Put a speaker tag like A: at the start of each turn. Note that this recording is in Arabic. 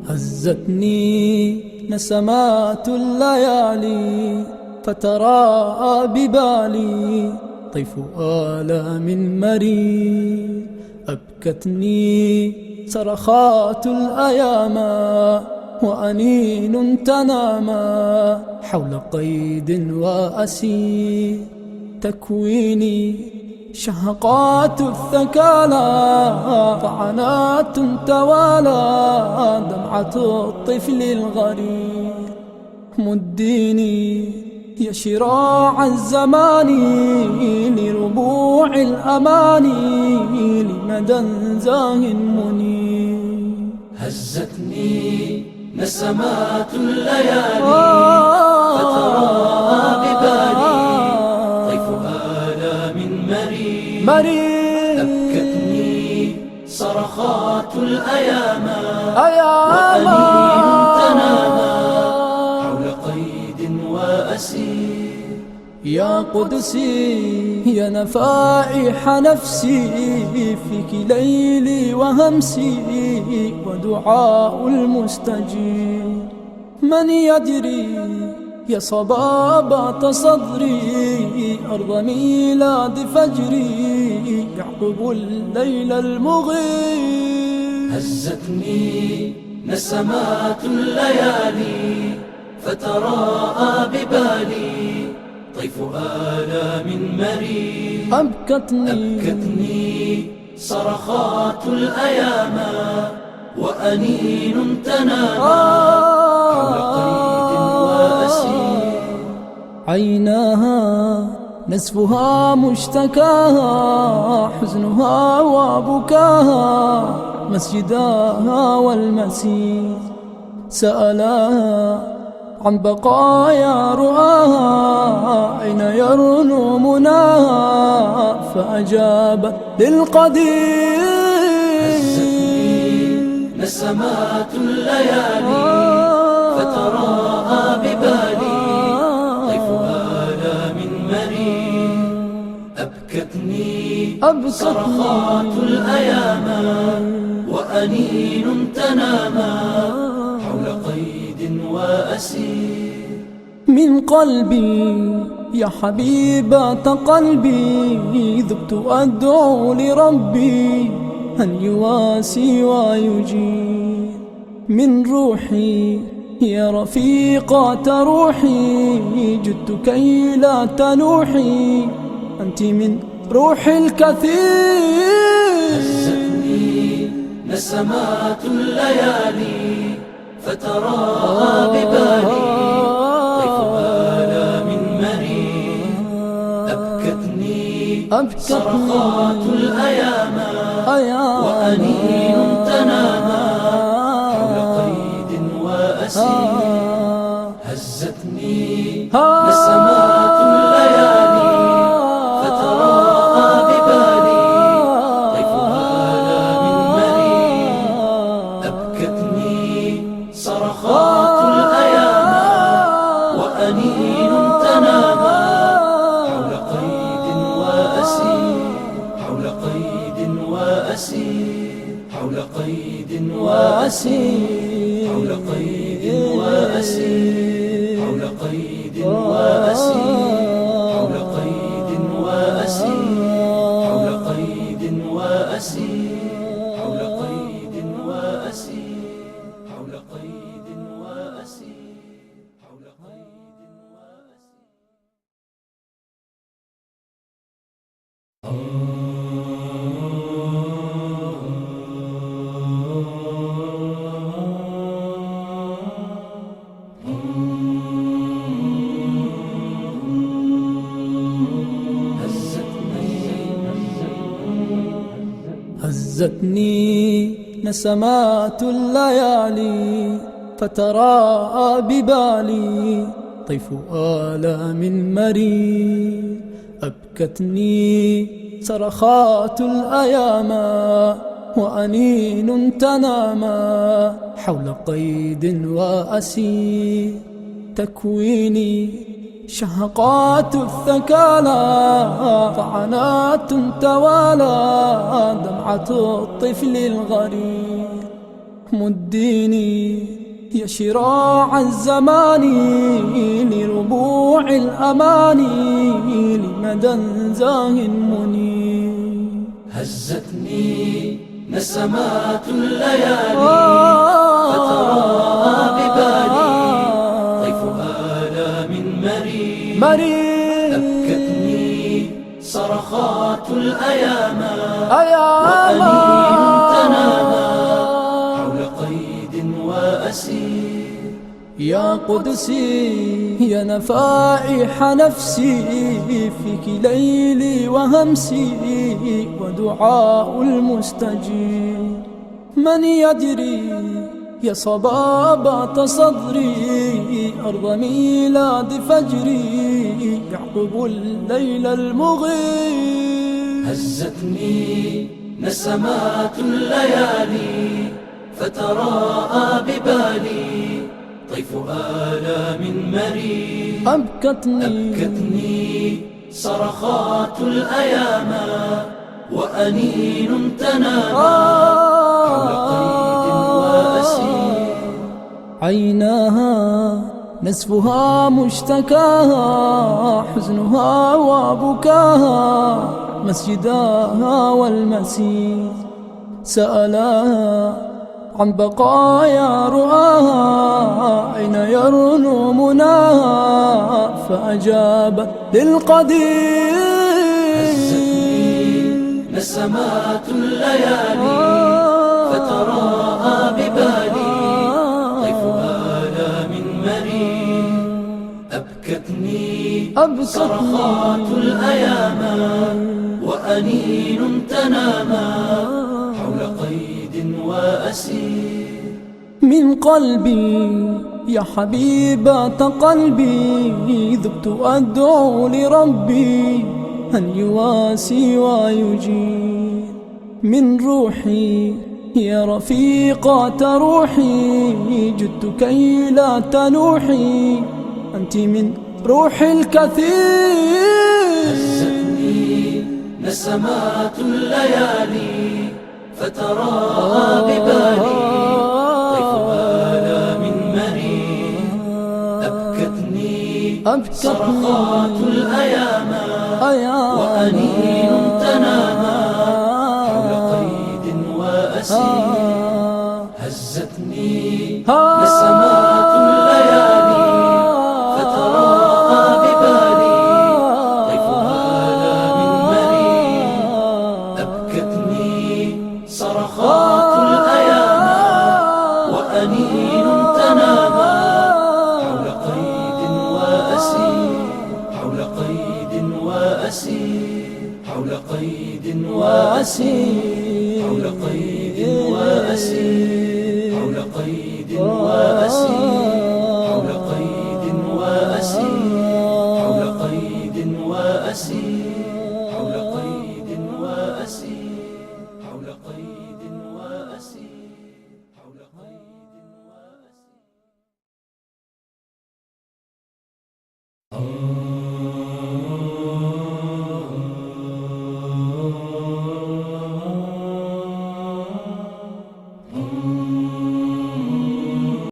A: هزتني نسمات الليالي فتراءى ببالي طيف آلام مرير. أبكتني صرخات الأيام وأنين تنامى حول قيد وأسير. تكويني شهقات الثكالى طعنات توالى دمعة الطفل الغرير. مديني يا شراع الزمان لربوع الأماني لمدى زاه منير.
B: هزتني نسمات الليالي فتراءى ببالي طيف آلام مرير. أبكتني صرخات الأيام وأنين تنامى حول قيد وأسير.
A: يا قدسي يا نفائح نفسي فيك ليلي وهمسي ودعاء المستجيب. من يدري يا صبابة صدري أرض ميلاد فجري يعقب الليل المغيب.
B: هزتني نسمات الليالي فتراءى ببالي طيف آلام مرير. أبكتني صرخات الأيام وأنين تنامى حول قيد وأسير.
A: عيناها نسفها مشتكاها حزنها وبكاها مسجداها والمسير. سألاها عن بقايا رؤاها أين يرنو مناها فأجابت للقدير.
B: هزتني نسمات الليالي فتراءى ببالي طيف آلام مرير. أبكتني صرخات الأيام وأنين تنامى حول قيد وأسير.
A: من قلبي يا حبيبة قلبي ذبت أدعو لربي أن يواسي ويجير. من روحي يا رفيقة روحي جدت كي لا تنوحي أنت من روح الكثير.
B: هزتني نسمات الليالي فتراءى ببالي طيف آلام مرير. أبكتني صرخات الأيام وأنين تنامى حول قيد وأسير. هزتني نسمات الليالي فتراءى ببالي طيف آلام مرير. أبكتني صرخات الأيام وأنين تنامى حول قيد وأسير. حول قيد وأسير. حول قيد وأسير. حول قيد وأسير. حول قيد وأسير. حول قيد وأسير. حول قيد وأسير. حول قيد وأسير. حول قيد وأسير. حول قيد
A: هزتني نسمات الليالي فتراءى ببالي طيف آلام مرير. أبكتني صرخات الأيام وأنين تناما حول قيد وأسير. تكويني شهقات الثكالى طعنات توالى دمعة الطفل الغرير. مديني يا شراع الزمان لربوع الأماني لمدى زاه منير.
B: هزتني نسمات الليالي فتراءى ببالي طيف آلام مرير. أبكتني صرخات الأيام وأنين تنامى حول قيد وأسير.
A: يا قدسي يا نفائح نفسي فيك ليلي وهمسي ودعاء المستجيب. من يدري يا صبابة صدري أرض ميلاد فجري يعقب الليل المغيب.
B: هزتني نسمات الليالي فتراءى ببالي طيف آلام مرير. أبكتني صرخات الأيام وأنين تنامى حول قيد وأسير.
A: عيناها نسفها مشتكاها حزنها وبكاها مسجداها والمسير. سألاها عن بقايا رؤاها أين يرنو مناها فأجابت للقدير.
B: هزتني نسمات الليالي فتراءى ببالي طيف آلام مرير. أبكتني صرخات الأيام وأنين تنامى حول قيد وأسير.
A: من قلبي يا حبيبة قلبي ذبت أدعو لربي أن يواسي ويجير. من روحي يا رفيقة روحي جدت كي لا تنوحي أنت من روح الكثير.
B: هزتني نسمات الليالي فتراءى ببالي طيف آلام مرير. أبكتني صرخات الأيام وأنين تنامى حول قيد وأسير. هزتني نسمات الليالي فتراءى ببالي طيف آلام مرير. أبكتني صرخات الأيام وأنين تنامى حول قيد وأسير. حول قيد وأسير. حول قيد وأسير. حول قيد وأسير.